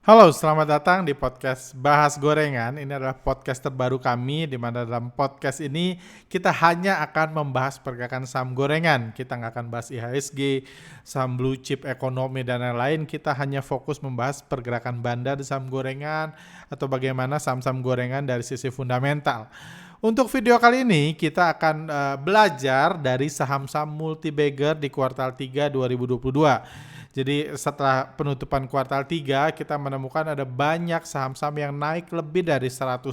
Halo, selamat datang di podcast Bahas Gorengan. Ini adalah podcast terbaru kami, di mana dalam podcast ini kita hanya akan membahas pergerakan saham gorengan. Kita nggak akan bahas IHSG, saham blue chip ekonomi, dan lain-lain. Kita hanya fokus membahas pergerakan bandar di saham gorengan, atau bagaimana saham-saham gorengan dari sisi fundamental. Untuk video kali ini, kita akan belajar dari saham-saham multi-bagger di kuartal 3 2022. Jadi setelah penutupan kuartal 3 kita menemukan ada banyak saham-saham yang naik lebih dari 100%,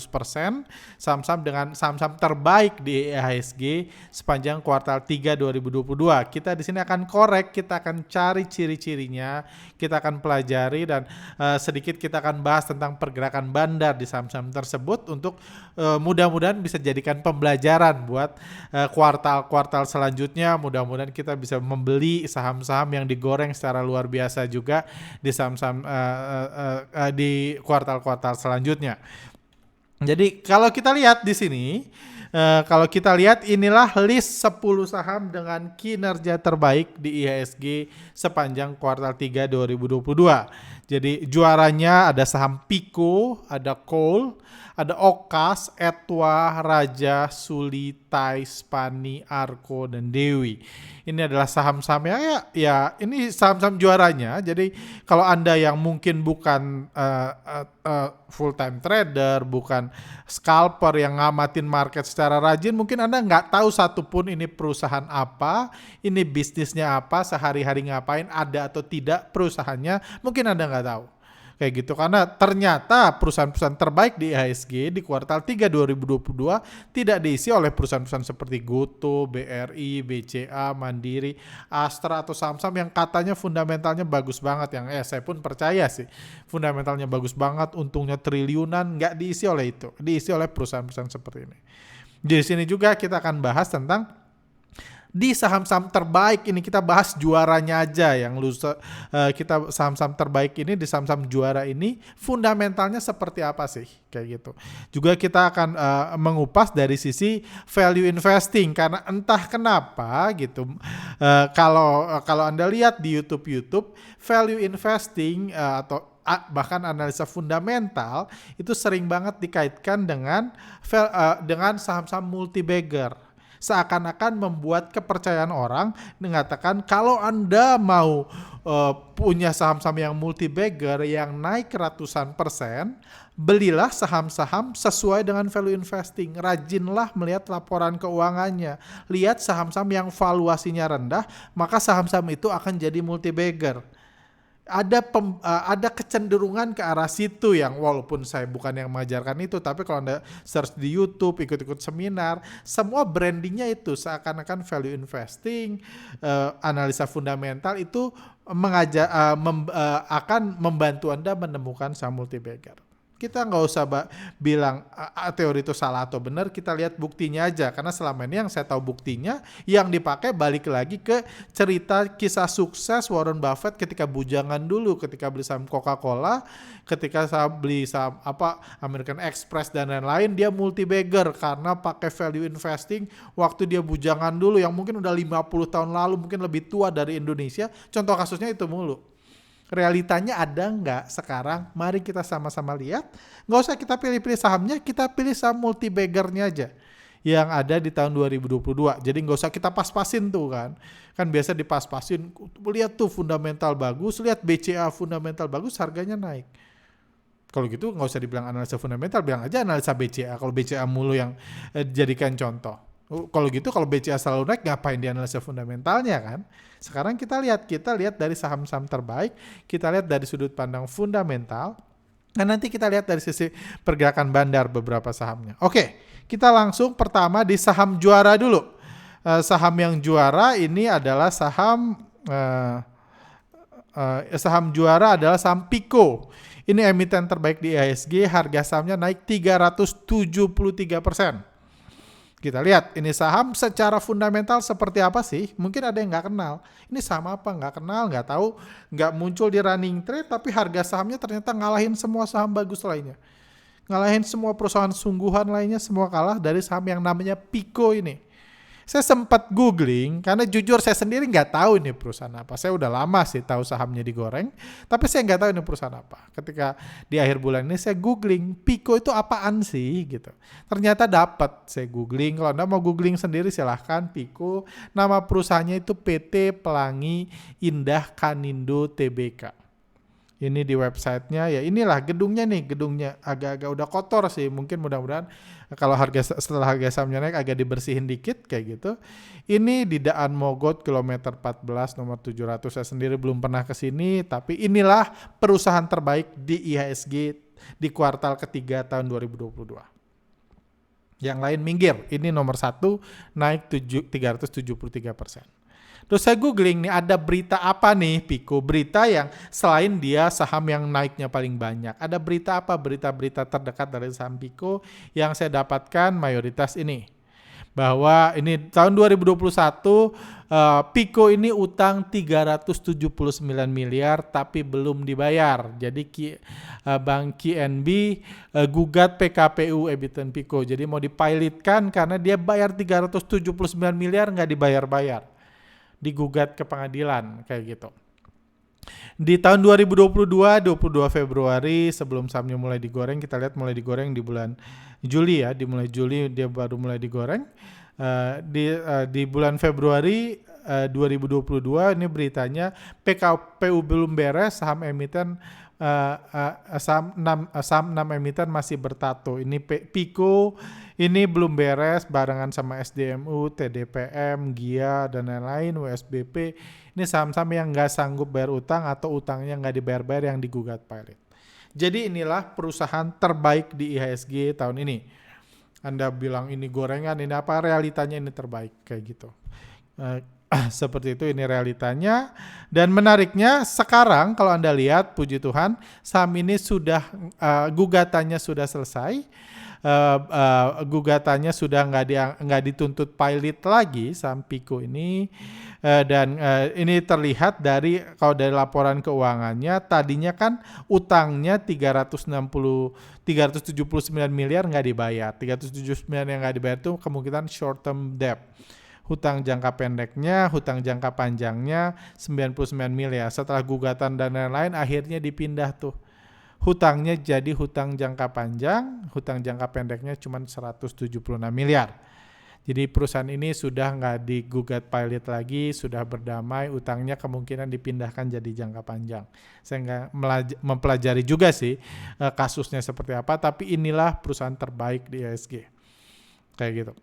saham-saham dengan saham-saham terbaik di IHSG sepanjang kuartal 3 2022. Kita di sini akan korek, kita akan cari ciri-cirinya, kita akan pelajari dan sedikit kita akan bahas tentang pergerakan bandar di saham-saham tersebut untuk mudah-mudahan bisa jadikan pembelajaran buat kuartal-kuartal selanjutnya. Mudah-mudahan kita bisa membeli saham-saham yang digoreng secara luar biasa juga di saham-saham di kuartal-kuartal selanjutnya. Jadi kalau kita lihat di sini, kalau kita lihat inilah list 10 saham dengan kinerja terbaik di IHSG sepanjang kuartal 3 2022. Jadi juaranya ada saham Pico, ada Coal, ada Okas, Etwa, Raja, Suli, Thais, Pani, Arko, dan Dewi. Ini adalah saham-saham ya ini saham-saham juaranya. Jadi kalau Anda yang mungkin bukan full time trader, bukan scalper yang ngamatin market secara rajin, mungkin Anda nggak tahu satupun ini perusahaan apa, ini bisnisnya apa, sehari-hari ngapain, ada atau tidak perusahaannya, mungkin Anda nggak tahu. Kayak gitu, karena ternyata perusahaan-perusahaan terbaik di IHSG di kuartal 3 2022 tidak diisi oleh perusahaan-perusahaan seperti Goto, BRI, BCA, Mandiri, Astra, atau saham-saham yang katanya fundamentalnya bagus banget, yang saya pun percaya sih fundamentalnya bagus banget, untungnya triliunan, nggak diisi oleh itu, diisi oleh perusahaan-perusahaan seperti ini. Di sini juga kita akan bahas tentang di saham-saham terbaik ini, kita bahas juaranya aja yang kita saham-saham terbaik ini di saham-saham juara ini fundamentalnya seperti apa sih, kayak gitu. Juga kita akan mengupas dari sisi value investing, karena entah kenapa gitu, kalau Anda lihat di YouTube value investing atau bahkan analisa fundamental itu sering banget dikaitkan dengan saham-saham multi-bagger. Seakan-akan membuat kepercayaan orang mengatakan kalau Anda mau punya saham-saham yang multi-bagger yang naik ratusan persen, belilah saham-saham sesuai dengan value investing. Rajinlah melihat laporan keuangannya. Lihat saham-saham yang valuasinya rendah, maka saham-saham itu akan jadi multi-bagger. Ada kecenderungan ke arah situ, yang walaupun saya bukan yang mengajarkan itu, tapi kalau Anda search di YouTube, ikut-ikut seminar, semua brandingnya itu seakan-akan value investing, analisa fundamental itu akan membantu Anda menemukan saham multi-bagger. Kita nggak usah bilang teori itu salah atau benar, kita lihat buktinya aja. Karena selama ini yang saya tahu buktinya, yang dipakai balik lagi ke cerita kisah sukses Warren Buffett ketika bujangan dulu, ketika beli saham Coca-Cola, ketika beli saham American Express dan lain-lain, dia multi-bagger karena pakai value investing waktu dia bujangan dulu, yang mungkin udah 50 tahun lalu, mungkin lebih tua dari Indonesia. Contoh kasusnya itu mulu. Realitanya ada nggak sekarang? Mari kita sama-sama lihat. Nggak usah kita pilih-pilih sahamnya, kita pilih saham multi-baggernya aja yang ada di tahun 2022. Jadi nggak usah kita pas-pasin tuh kan. Kan biasa dipas-pasin, lihat tuh fundamental bagus, lihat BCA fundamental bagus, harganya naik. Kalau gitu nggak usah dibilang analisa fundamental, bilang aja analisa BCA. Kalau BCA mulu yang dijadikan contoh. Kalau gitu, kalau BCA selalu naik, ngapain di analisa fundamentalnya kan? Sekarang kita lihat dari saham-saham terbaik, kita lihat dari sudut pandang fundamental, dan nanti kita lihat dari sisi pergerakan bandar beberapa sahamnya. Oke, kita langsung pertama di saham juara dulu. Saham yang juara ini adalah saham juara adalah saham Pico. Ini emiten terbaik di IHSG, harga sahamnya naik 373%. Kita lihat ini saham secara fundamental seperti apa sih? Mungkin ada yang nggak kenal. Ini saham apa? Nggak kenal, nggak tahu, nggak muncul di running trade, tapi harga sahamnya ternyata ngalahin semua saham bagus lainnya. Ngalahin semua perusahaan sungguhan lainnya, semua kalah dari saham yang namanya Pico ini. Saya sempat googling, karena jujur saya sendiri nggak tahu ini perusahaan apa. Saya udah lama sih tahu sahamnya digoreng, tapi saya nggak tahu ini perusahaan apa. Ketika di akhir bulan ini saya googling, Pico itu apaan sih gitu. Ternyata dapat, saya googling. Kalau Anda mau googling sendiri silahkan, Pico. Nama perusahaannya itu PT Pelangi Indah Kanindo Tbk. Ini di websitenya, ya inilah gedungnya nih, gedungnya agak-agak udah kotor sih, mungkin mudah-mudahan kalau setelah harga sahamnya naik agak dibersihin dikit kayak gitu. Ini di Daan Mogot kilometer 14 nomor 700, saya sendiri belum pernah ke sini, tapi inilah perusahaan terbaik di IHSG di kuartal ketiga tahun 2022. Yang lain minggir, ini nomor 1 naik 373%. Terus saya googling nih, ada berita apa nih Pico, berita yang selain dia saham yang naiknya paling banyak, ada berita apa, berita-berita terdekat dari saham Pico yang saya dapatkan mayoritas ini. Bahwa ini tahun 2021 Pico ini utang 379 miliar tapi belum dibayar. Jadi Bank KNB gugat PKPU Emiten Pico. Jadi mau dipilotkan karena dia bayar 379 miliar nggak dibayar-bayar. Digugat ke pengadilan kayak gitu. Di tahun 2022, 22 Februari sebelum sahamnya mulai digoreng, kita lihat mulai digoreng di bulan Juli ya, di mulai Juli dia baru mulai digoreng. Di bulan Februari 2022 ini beritanya PKPU belum beres, saham emiten saham 6 emiten masih bertato. Ini Pico ini belum beres barengan sama SDMU, TDPM, GIA dan lain-lain, WSBP. Ini saham-saham yang nggak sanggup bayar utang atau utangnya nggak dibayar-bayar yang digugat pilot. Jadi inilah perusahaan terbaik di IHSG tahun ini. Anda bilang ini gorengan, ini apa, realitanya ini terbaik kayak gitu. Seperti itu, ini realitanya. Dan menariknya sekarang kalau Anda lihat, puji Tuhan, saham ini sudah gugatannya sudah selesai. Gugatannya sudah nggak dituntut pilot lagi saham Pico ini. Dan ini terlihat dari kalau dari laporan keuangannya, tadinya kan utangnya 379 miliar nggak dibayar. 379 yang nggak dibayar itu kemungkinan short term debt. Hutang jangka pendeknya, hutang jangka panjangnya 99 miliar. Setelah gugatan dan lain-lain akhirnya dipindah tuh. Hutangnya jadi hutang jangka panjang, hutang jangka pendeknya cuma 176 miliar. Jadi perusahaan ini sudah nggak digugat pilot lagi, sudah berdamai, utangnya kemungkinan dipindahkan jadi jangka panjang. Saya nggak mempelajari juga sih kasusnya seperti apa, tapi inilah perusahaan terbaik di IHSG. Kayak gitu.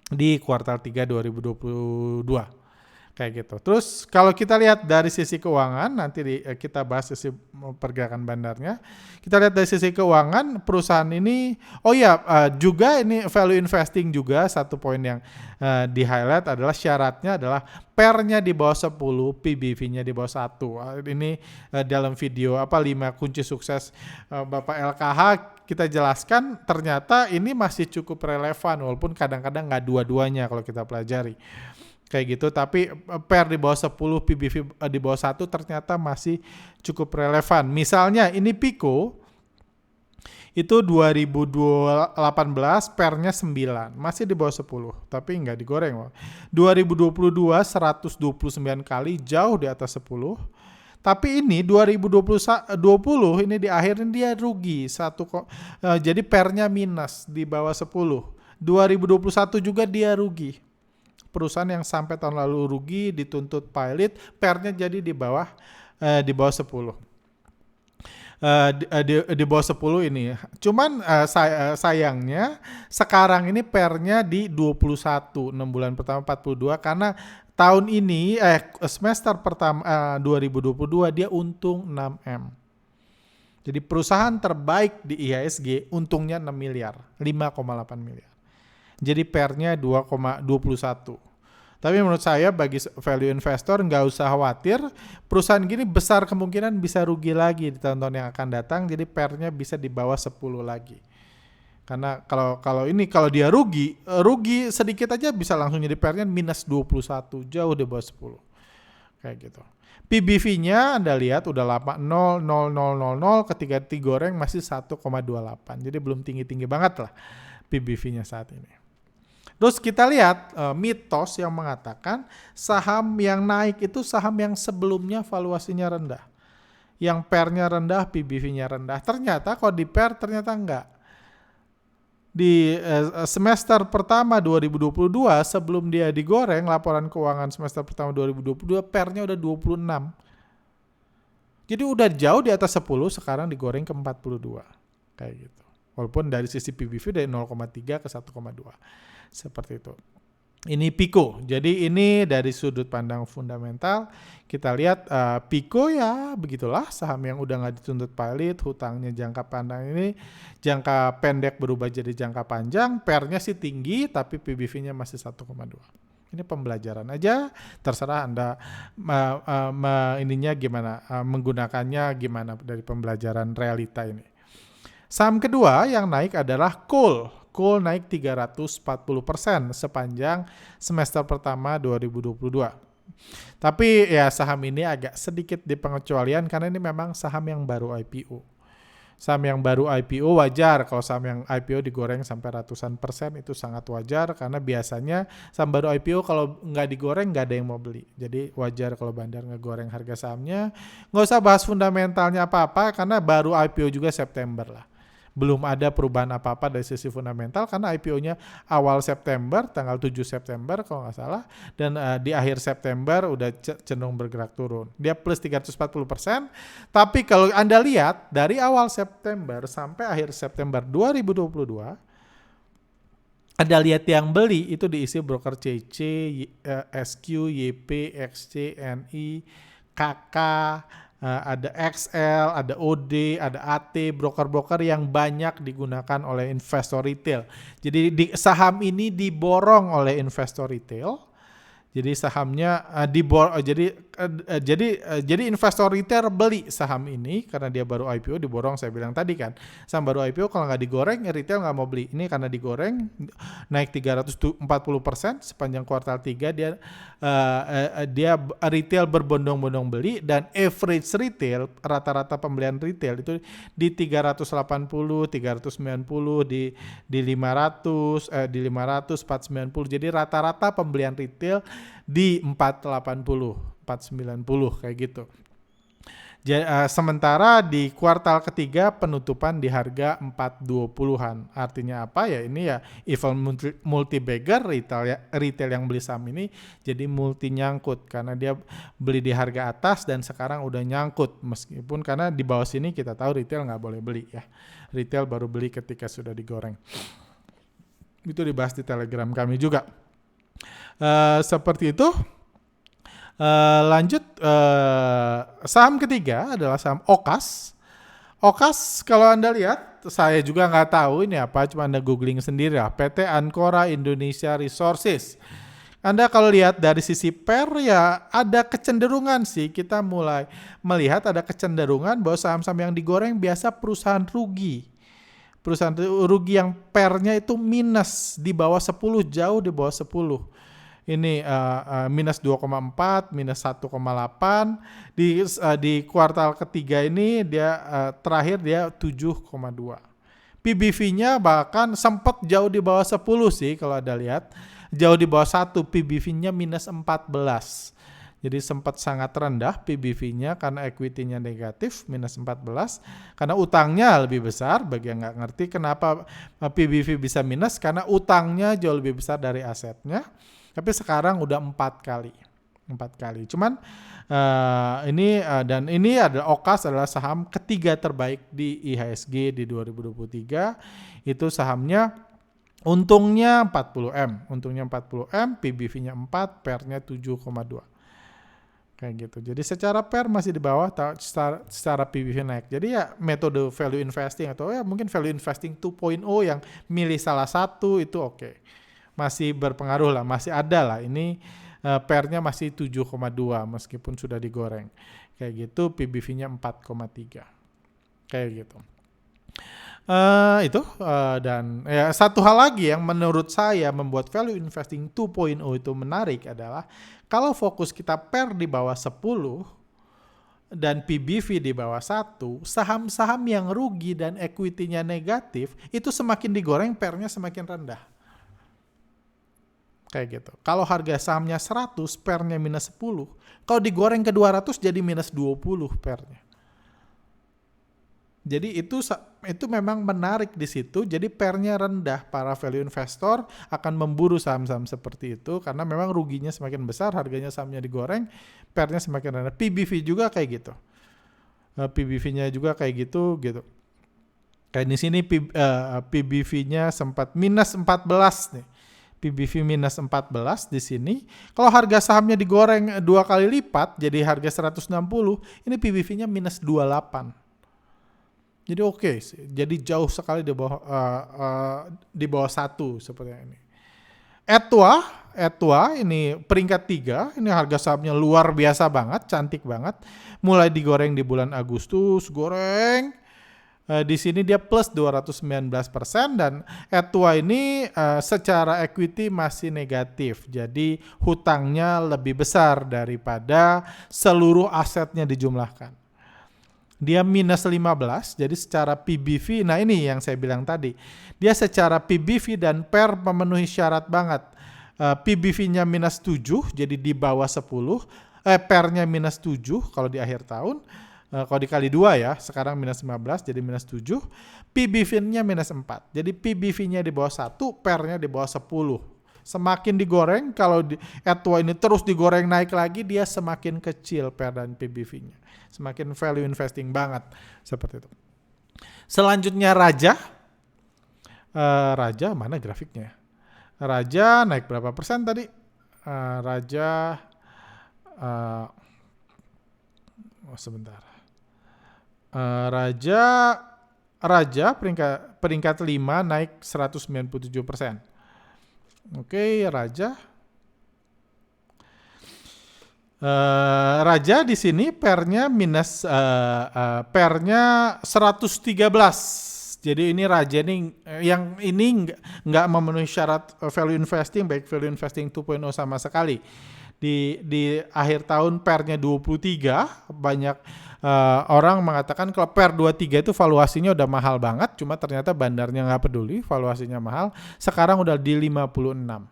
Di kuartal 3 2022. Kayak gitu. Terus kalau kita lihat dari sisi keuangan, nanti kita bahas sisi pergerakan bandarnya. Kita lihat dari sisi keuangan, perusahaan ini, juga ini value investing juga, satu poin yang di highlight adalah syaratnya adalah PER-nya di bawah 10, PBV-nya di bawah 1. Ini dalam video 5 kunci sukses Bapak LKH kita jelaskan, ternyata ini masih cukup relevan walaupun kadang-kadang nggak dua-duanya kalau kita pelajari. Kayak gitu, tapi PER di bawah 10, PBV di bawah 1 ternyata masih cukup relevan. Misalnya ini Pico itu 2018 PER-nya 9, masih di bawah 10, tapi nggak digoreng. 2022 129 kali, jauh di atas 10. Tapi ini 2020 ini di akhir dia rugi jadi PER-nya minus di bawah 10. 2021 juga dia rugi. Perusahaan yang sampai tahun lalu rugi dituntut pilot, PER-nya jadi di bawah 10. Di bawah 10 ini. Cuman sayangnya sekarang ini PER-nya di 21, 6 bulan pertama 42 karena tahun ini semester pertama 2022 dia untung 6M. Jadi perusahaan terbaik di IHSG untungnya 6 miliar, 5,8 miliar. Jadi PER-nya 2,21. Tapi menurut saya bagi value investor nggak usah khawatir. Perusahaan gini besar kemungkinan bisa rugi lagi di tahun-tahun yang akan datang. Jadi PER-nya bisa di bawah 10 lagi. Karena kalau dia rugi sedikit aja bisa langsung jadi PER-nya minus 21, jauh di bawah 10. Kayak gitu. PBV-nya Anda lihat udah 0,00000, ketika digoreng masih 1,28. Jadi belum tinggi-tinggi banget lah PBV-nya saat ini. Terus kita lihat mitos yang mengatakan saham yang naik itu saham yang sebelumnya valuasinya rendah. Yang PER-nya rendah, PBV-nya rendah. Ternyata kalau di PER ternyata enggak. Di semester pertama 2022 sebelum dia digoreng laporan keuangan semester pertama 2022 PER-nya udah 26. Jadi udah jauh di atas 10, sekarang digoreng ke 42. Kayak gitu. Walaupun dari sisi PBV dari 0,3 ke 1,2. Seperti itu. Ini Pico. Jadi ini dari sudut pandang fundamental kita lihat Pico ya begitulah saham yang udah nggak dituntut pilot, hutangnya jangka pandang ini jangka pendek berubah jadi jangka panjang, PER-nya sih tinggi tapi PBV-nya masih 1,2. Ini pembelajaran aja, terserah Anda ininya gimana, menggunakannya gimana dari pembelajaran realita ini. Saham kedua yang naik adalah Coal. Coal naik 340% sepanjang semester pertama 2022. Tapi ya saham ini agak sedikit dipengecualian karena ini memang saham yang baru IPO. Saham yang baru IPO wajar, kalau saham yang IPO digoreng sampai ratusan persen itu sangat wajar karena biasanya saham baru IPO kalau nggak digoreng nggak ada yang mau beli. Jadi wajar kalau bandar ngegoreng harga sahamnya. Nggak usah bahas fundamentalnya apa-apa karena baru IPO juga September lah. Belum ada perubahan apa-apa dari sisi fundamental karena IPO-nya awal September, tanggal 7 September kalau nggak salah, dan di akhir September udah cenderung bergerak turun. Dia plus 340%, tapi kalau Anda lihat dari awal September sampai akhir September 2022, Anda lihat yang beli itu diisi broker CC, SQ, YP, XC, NI, KK, ada XL, ada OD, ada AT, broker-broker yang banyak digunakan oleh investor retail. Jadi saham ini diborong oleh investor retail. Jadi sahamnya jadi investor retail beli saham ini karena dia baru IPO diborong, saya bilang tadi kan. Saham baru IPO kalau nggak digoreng retail nggak mau beli. Ini karena digoreng naik 340% sepanjang kuartal 3 dia retail berbondong-bondong beli dan average retail rata-rata pembelian retail itu di 380, 390 di 500 di 500 490. Jadi rata-rata pembelian retail di 480, 490 kayak gitu. Sementara di kuartal ketiga penutupan di harga 420-an. Artinya apa ya? Ini ya evil multi-bagger retail yang beli saham ini jadi multi nyangkut karena dia beli di harga atas dan sekarang udah nyangkut. Meskipun karena di bawah sini kita tahu retail nggak boleh beli ya. Retail baru beli ketika sudah digoreng. Itu dibahas di Telegram kami juga. Seperti itu. Lanjut saham ketiga adalah saham OKAS. OKAS kalau Anda lihat, saya juga nggak tahu ini apa, cuma Anda googling sendiri lah. PT Ancora Indonesia Resources. Anda kalau lihat dari sisi PER ya ada kecenderungan sih, kita mulai melihat ada kecenderungan bahwa saham-saham yang digoreng biasa perusahaan rugi. Perusahaan rugi yang PER-nya itu minus di bawah 10, jauh di bawah 10. Ini minus 2,4, minus 1,8. Di kuartal ketiga ini dia terakhir dia 7,2. PBV-nya bahkan sempat jauh di bawah 10 sih kalau Anda lihat. Jauh di bawah 1, PBV-nya minus 14. Jadi sempat sangat rendah PBV-nya karena equity-nya negatif, minus 14. Karena utangnya lebih besar, bagi yang nggak ngerti kenapa PBV bisa minus, karena utangnya jauh lebih besar dari asetnya. Tapi sekarang udah 4 kali. Cuman ini adalah OKAS adalah saham ketiga terbaik di IHSG di 2023. Itu sahamnya untungnya 40M, PBV-nya 4, PER-nya 7,2. Kayak gitu. Jadi secara PER masih di bawah, secara PBV naik. Jadi ya metode value investing atau ya mungkin value investing 2.0 yang milih salah satu itu oke. Masih berpengaruh lah, masih ada lah. Ini PER-nya masih 7,2 meskipun sudah digoreng. Kayak gitu, PBV-nya 4,3. Kayak gitu. Dan ya satu hal lagi yang menurut saya membuat value investing 2.0 itu menarik adalah kalau fokus kita PER di bawah 10 dan PBV di bawah 1, saham-saham yang rugi dan equity-nya negatif itu semakin digoreng PER-nya semakin rendah. Kayak gitu. Kalau harga sahamnya 100, pernya minus 10. Kalau digoreng ke 200 jadi minus 20 pernya. Jadi itu memang menarik di situ. Jadi pernya rendah, para value investor akan memburu saham-saham seperti itu karena memang ruginya semakin besar, harganya sahamnya digoreng, pernya semakin rendah. PBV juga kayak gitu. PBV-nya juga kayak gitu. Kayak di sini PBV-nya sempat minus 14 nih. PBV minus 14 di sini. Kalau harga sahamnya digoreng 2 kali lipat jadi harga 160, ini PBV-nya minus 28. Jadi oke sih. Jadi jauh sekali di bawah 1 seperti ini. Etwa ini peringkat 3, ini harga sahamnya luar biasa banget, cantik banget. Mulai digoreng di bulan Agustus, goreng. Di sini dia plus 219% dan Etwa ini secara equity masih negatif. Jadi hutangnya lebih besar daripada seluruh asetnya dijumlahkan. Dia minus 15, jadi secara PBV, nah ini yang saya bilang tadi. Dia secara PBV dan PER memenuhi syarat banget. PBV-nya minus 7, jadi di bawah 10. PER-nya minus 7 kalau di akhir tahun. Kalau dikali 2 ya, sekarang minus 15, jadi minus 7. PBV-nya minus 4, jadi PBV-nya di bawah 1, PER-nya di bawah 10. Semakin digoreng, kalau Etwa ini terus digoreng naik lagi, dia semakin kecil PER dan PBV-nya. Semakin value investing banget. Seperti itu. Selanjutnya Raja. Raja mana grafiknya? Raja naik berapa persen tadi? Sebentar. Raja peringkat 5 naik 197%. Oke, Raja. Raja di sini pernya minus pernya 113. Jadi ini Raja ini yang ini nggak memenuhi syarat value investing, baik value investing 2.0 sama sekali. Di akhir tahun pernya 23, banyak orang mengatakan kalau per 23 itu valuasinya udah mahal banget, cuma ternyata bandarnya nggak peduli, valuasinya mahal. Sekarang udah di 56.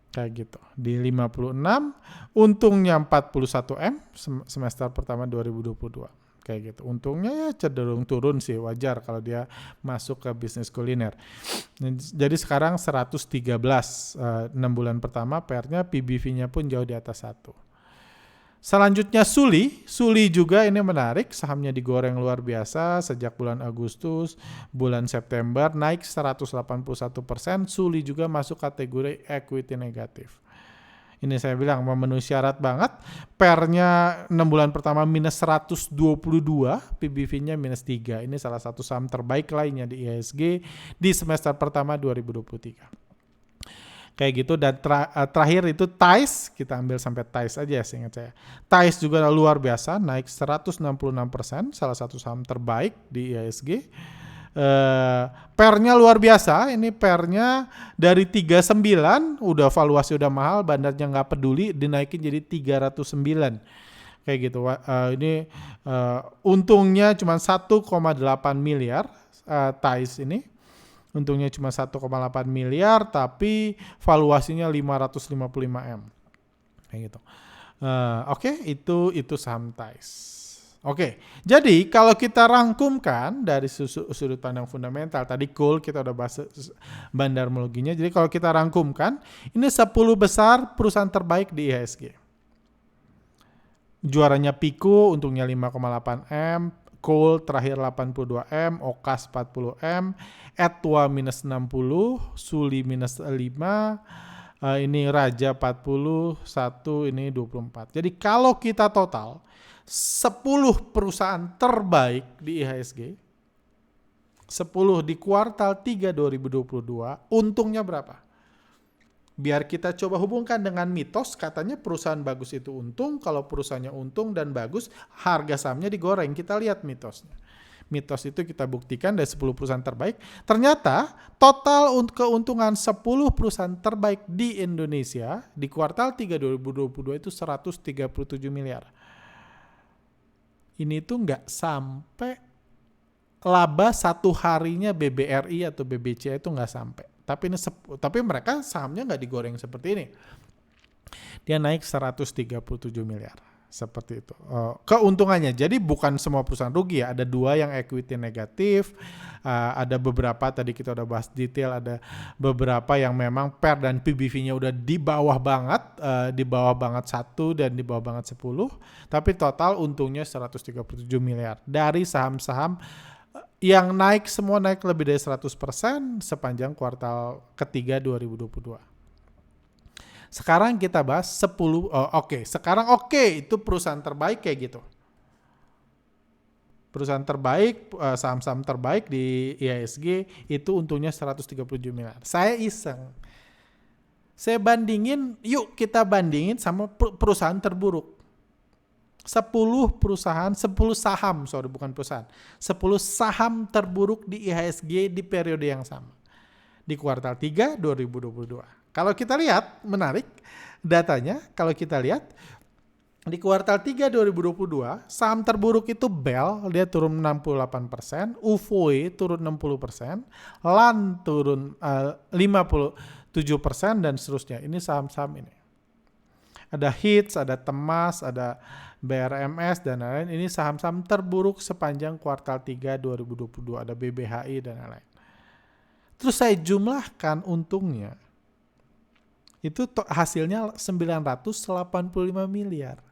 Kayak gitu. Di 56, untungnya 41 M semester pertama 2022. Kayak gitu. Untungnya ya cenderung turun sih, wajar kalau dia masuk ke bisnis kuliner. Jadi sekarang 113, 6 bulan pertama PR-nya, PBV-nya pun jauh di atas 1. Selanjutnya Suli juga ini menarik, sahamnya digoreng luar biasa sejak bulan Agustus, bulan September naik 181%, Suli juga masuk kategori equity negatif. Ini saya bilang memenuhi syarat banget, PER-nya 6 bulan pertama minus 122, PBV-nya minus 3, ini salah satu saham terbaik lainnya di IHSG di semester pertama 2023. Kayak gitu. Dan terakhir itu TAIS, kita ambil sampai TAIS aja seingat saya. TAIS juga luar biasa, naik 166%, salah satu saham terbaik di IHSG. PER-nya luar biasa, ini PER-nya dari 39, udah valuasi udah mahal, bandarnya nggak peduli, dinaikin jadi 309. Kayak gitu. Ini untungnya cuma 1,8 miliar TAIS ini. Untungnya cuma 1,8 miliar, tapi valuasinya 555 M. Kayak gitu. Oke, itu saham TAIS. Oke, jadi kalau kita rangkumkan dari sudut pandang fundamental, tadi gold kita udah bahas bandarmologinya. Jadi kalau kita rangkumkan, ini 10 besar perusahaan terbaik di IHSG. Juaranya Pico, untungnya 5,8 M. Coal terakhir 82 M, Okas 40 M, Etwa minus 60, Suli minus 5, ini Raja 41, ini 24. Jadi kalau kita total 10 perusahaan terbaik di IHSG, 10 di kuartal 3 2022, untungnya berapa? Biar kita coba hubungkan dengan mitos, katanya perusahaan bagus itu untung, kalau perusahaannya untung dan bagus, harga sahamnya digoreng. Kita lihat mitosnya. Mitos itu kita buktikan dari 10 perusahaan terbaik. Ternyata total keuntungan 10 perusahaan terbaik di Indonesia di kuartal 3 2022 itu 137 miliar. Ini tuh nggak sampai laba satu harinya BBRI atau BBC itu nggak sampai. Tapi mereka sahamnya nggak digoreng seperti ini. Dia naik 137 miliar. Seperti itu. Keuntungannya, jadi bukan semua perusahaan rugi ya. Ada 2 yang equity negatif, ada beberapa tadi kita udah bahas detail, ada beberapa yang memang PER dan PBV-nya udah di bawah banget, di bawah banget 1 dan di bawah banget 10, tapi total untungnya 137 miliar. Dari saham-saham yang semua naik lebih dari 100% sepanjang kuartal ketiga 2022. Sekarang kita bahas 10, sekarang itu perusahaan terbaik kayak gitu. Perusahaan terbaik, saham-saham terbaik di IHSG itu untungnya 137 miliar. Saya iseng. Saya bandingin, yuk kita bandingin sama perusahaan terburuk. 10 saham terburuk di IHSG di periode yang sama. Di kuartal 3 2022. Kalau kita lihat, menarik datanya, kalau kita lihat di kuartal 3 2022, saham terburuk itu Bell, dia turun 68%, UVOE turun 60%, LAN turun 57% dan seterusnya. Ini saham-saham ini. Ada HITS, ada Temas, ada BRMS dan lain-lain. Ini saham-saham terburuk sepanjang kuartal 3 2022, ada BBHI dan lain-lain. Terus saya jumlahkan untungnya. Itu hasilnya 985 miliar.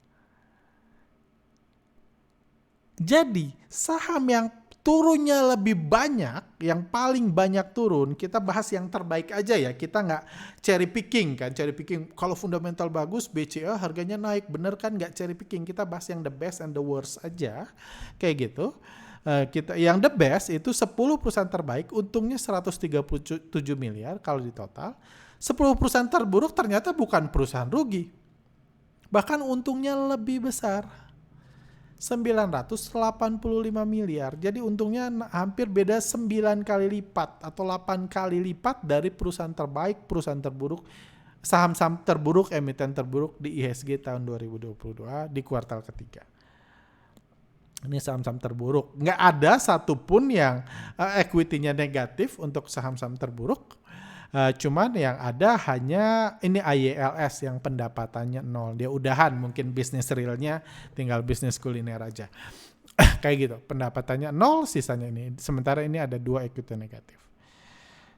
Jadi saham yang turunnya lebih banyak, yang paling banyak turun, kita bahas yang terbaik aja ya. Kita nggak cherry picking kan, kalau fundamental bagus BCA harganya naik, bener kan, nggak cherry picking. Kita bahas yang the best and the worst aja, kayak gitu. Yang the best itu 10 perusahaan terbaik, untungnya 137 miliar kalau di total. 10 perusahaan terburuk ternyata bukan perusahaan rugi. Bahkan untungnya lebih besar. 985 miliar. Jadi untungnya hampir beda 9 kali lipat atau 8 kali lipat dari perusahaan terbaik, perusahaan terburuk, saham-saham terburuk, emiten terburuk di IHSG tahun 2022 di kuartal ketiga. Ini saham-saham terburuk. Nggak ada satupun yang equity-nya negatif untuk saham-saham terburuk. Cuman yang ada hanya ini IYLS yang pendapatannya 0. Dia udahan, mungkin bisnis realnya tinggal bisnis kuliner aja. Kayak gitu, pendapatannya 0, sisanya ini. Sementara ini ada 2 equity negatif.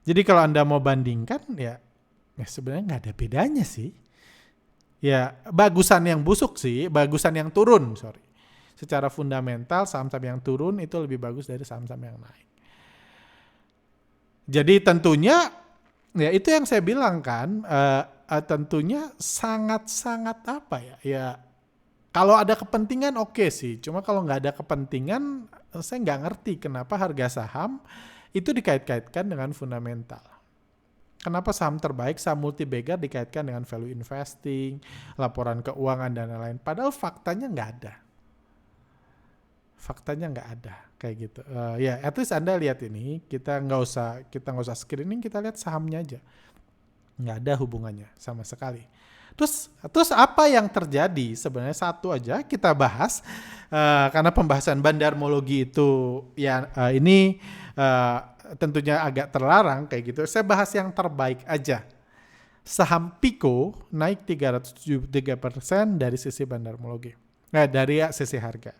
Jadi kalau Anda mau bandingkan ya sebenarnya nggak ada bedanya sih. Ya bagusan yang busuk sih, bagusan yang turun, Secara fundamental saham-saham yang turun itu lebih bagus dari saham-saham yang naik. Jadi tentunya ya itu yang saya bilang kan, tentunya sangat-sangat ya kalau ada kepentingan oke sih, cuma kalau nggak ada kepentingan saya nggak ngerti kenapa harga saham itu dikait-kaitkan dengan fundamental. Kenapa saham terbaik, saham multi-bagger dikaitkan dengan value investing, laporan keuangan dan lain-lain, padahal faktanya nggak ada. Kayak gitu. Ya, at least Anda lihat ini, kita nggak usah screening, kita lihat sahamnya aja, nggak ada hubungannya sama sekali. Terus apa yang terjadi? Sebenarnya satu aja kita bahas, karena pembahasan bandarmologi itu ya ini tentunya agak terlarang kayak gitu. Saya bahas yang terbaik aja. Saham Pico naik 373% dari sisi bandarmologi, dari sisi harga.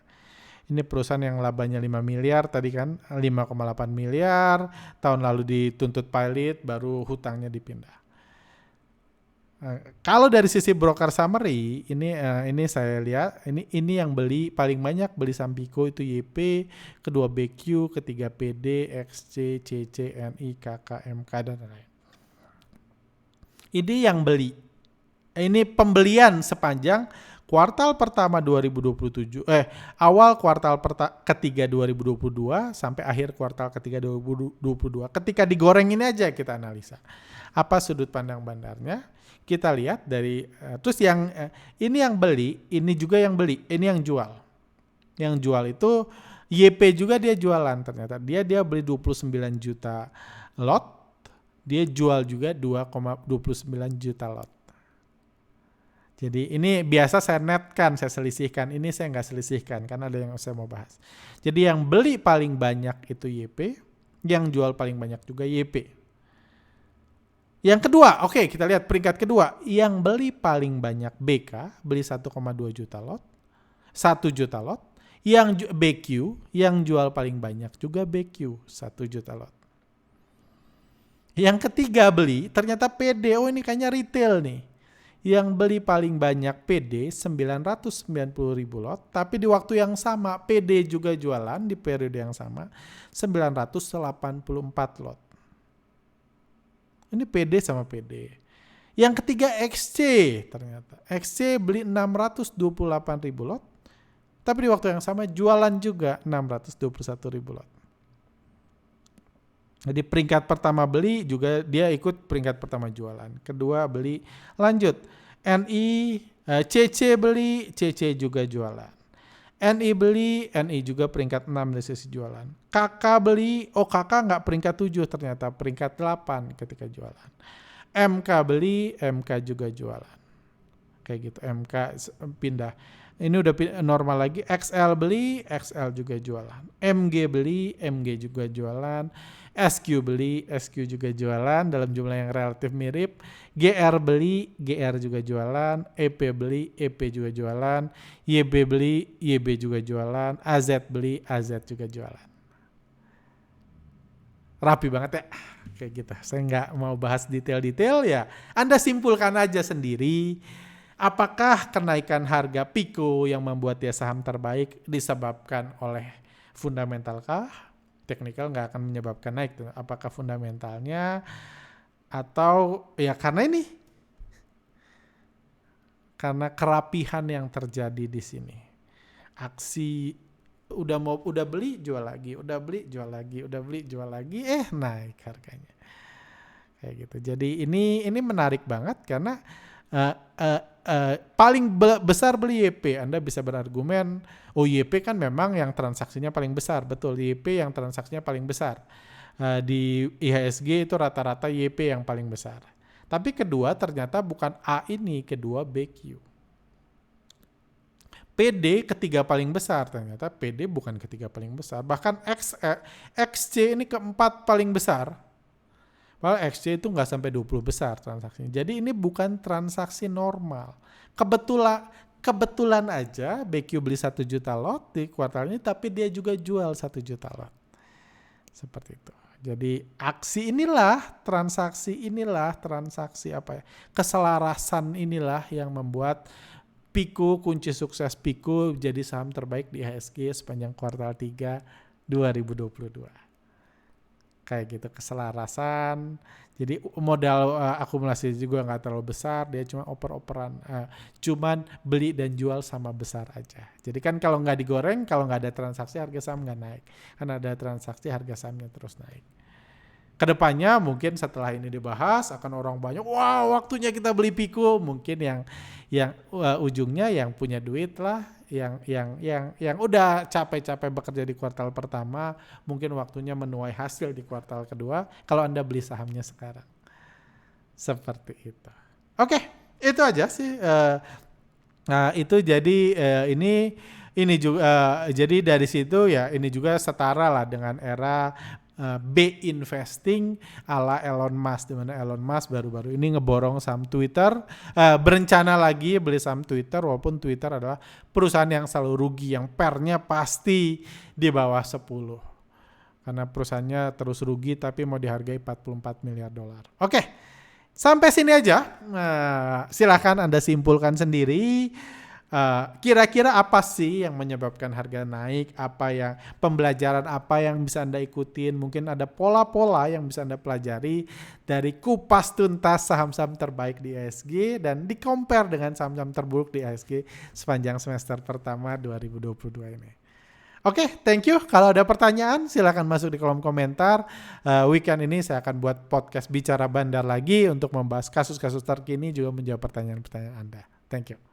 Ini perusahaan yang labanya 5 miliar, tadi kan 5,8 miliar, tahun lalu dituntut pilot, baru hutangnya dipindah. Kalau dari sisi broker summary, ini saya lihat, ini yang beli paling banyak beli saham Pico itu YP, kedua BQ, ketiga PD, XC, CC, NI, KK, MK, dan lain-lain. Ini yang beli. Ini pembelian sepanjang kuartal pertama 2027, awal kuartal ketiga 2022 sampai akhir kuartal ketiga 2022. Ketika digoreng ini aja kita analisa. Apa sudut pandang bandarnya? Kita lihat dari, terus yang ini yang beli, ini juga yang beli, ini yang jual. Yang jual itu YP juga dia jualan ternyata. Dia beli 29 juta lot, dia jual juga 2,29 juta lot. Jadi ini biasa saya netkan, saya selisihkan. Ini saya nggak selisihkan karena ada yang saya mau bahas. Jadi yang beli paling banyak itu YP, yang jual paling banyak juga YP. Yang kedua, oke, kita lihat peringkat kedua. Yang beli paling banyak BK, beli 1,2 juta lot, 1 juta lot. Yang BQ, yang jual paling banyak juga BQ, 1 juta lot. Yang ketiga beli, ternyata PD, oh ini kayaknya retail nih. Yang beli paling banyak PD 990 ribu lot, tapi di waktu yang sama PD juga jualan di periode yang sama 984 lot. Ini PD sama PD. Yang ketiga XC, ternyata XC beli 628 ribu lot, tapi di waktu yang sama jualan juga 621 ribu lot. Jadi peringkat pertama beli juga dia ikut peringkat pertama jualan. Kedua beli, lanjut. CC beli, CC juga jualan. NI beli, NI juga peringkat 6 dari sisi jualan. KK beli, KK nggak peringkat 7 ternyata, peringkat 8 ketika jualan. MK beli, MK juga jualan. Kayak gitu, MK pindah. Ini udah normal lagi. XL beli, XL juga jualan. MG beli, MG juga jualan. SQ beli, SQ juga jualan dalam jumlah yang relatif mirip. GR beli, GR juga jualan. EP beli, EP juga jualan. YB beli, YB juga jualan. AZ beli, AZ juga jualan. Rapi banget ya. Kayak gitu. Saya nggak mau bahas detail-detail ya. Anda simpulkan aja sendiri. Apakah kenaikan harga Pico yang membuat dia saham terbaik disebabkan oleh fundamentalkah? Teknikal nggak akan menyebabkan naik. Apakah fundamentalnya atau ya karena ini? Karena kerapihan yang terjadi di sini. Aksi udah beli jual lagi, udah beli jual lagi, udah beli jual lagi, naik harganya. Kayak gitu. Jadi ini menarik banget karena paling besar beli YP. Anda bisa berargumen, YP kan memang yang transaksinya paling besar. Betul, YP yang transaksinya paling besar. Di IHSG itu rata-rata YP yang paling besar. Tapi kedua ternyata bukan A ini, kedua BQ. PD ketiga paling besar, ternyata PD bukan ketiga paling besar. Bahkan XC ini keempat paling besar. Padahal XC itu nggak sampai 20 besar transaksinya. Jadi ini bukan transaksi normal. Kebetulan aja BQ beli 1 juta lot di kuartal ini, tapi dia juga jual 1 juta lot. Seperti itu. Jadi aksi inilah, transaksi keselarasan inilah yang membuat Pico, kunci sukses Pico jadi saham terbaik di IHSG sepanjang kuartal 3 2022. Kayak gitu, keselarasan. Jadi modal akumulasi juga nggak terlalu besar, dia cuma oper-operan, cuman beli dan jual sama besar aja. Jadi kan kalau nggak digoreng, kalau nggak ada transaksi harga saham nggak naik. Karena ada transaksi harga sahamnya terus naik. Kedepannya mungkin setelah ini dibahas akan orang banyak, wah waktunya kita beli Pico. Mungkin yang ujungnya yang punya duit lah, yang udah capek-capek bekerja di kuartal pertama, mungkin waktunya menuai hasil di kuartal kedua kalau Anda beli sahamnya sekarang. Seperti itu. Oke, itu aja sih. Nah itu jadi ini juga jadi dari situ ya ini juga setara lah dengan era B investing ala Elon Musk, di mana Elon Musk baru-baru ini ngeborong saham Twitter, berencana lagi beli saham Twitter, walaupun Twitter adalah perusahaan yang selalu rugi, yang PER-nya pasti di bawah 10. Karena perusahaannya terus rugi tapi mau dihargai 44 miliar dolar. Oke, sampai sini aja. Silakan Anda simpulkan sendiri. Kira-kira apa sih yang menyebabkan harga naik, pembelajaran apa yang bisa Anda ikutin, mungkin ada pola-pola yang bisa Anda pelajari dari kupas tuntas saham-saham terbaik di IHSG dan di-compare dengan saham-saham terburuk di IHSG sepanjang semester pertama 2022 ini. Oke, thank you. Kalau ada pertanyaan silakan masuk di kolom komentar. Weekend ini saya akan buat podcast Bicara Bandar lagi untuk membahas kasus-kasus terkini juga menjawab pertanyaan-pertanyaan Anda. Thank you.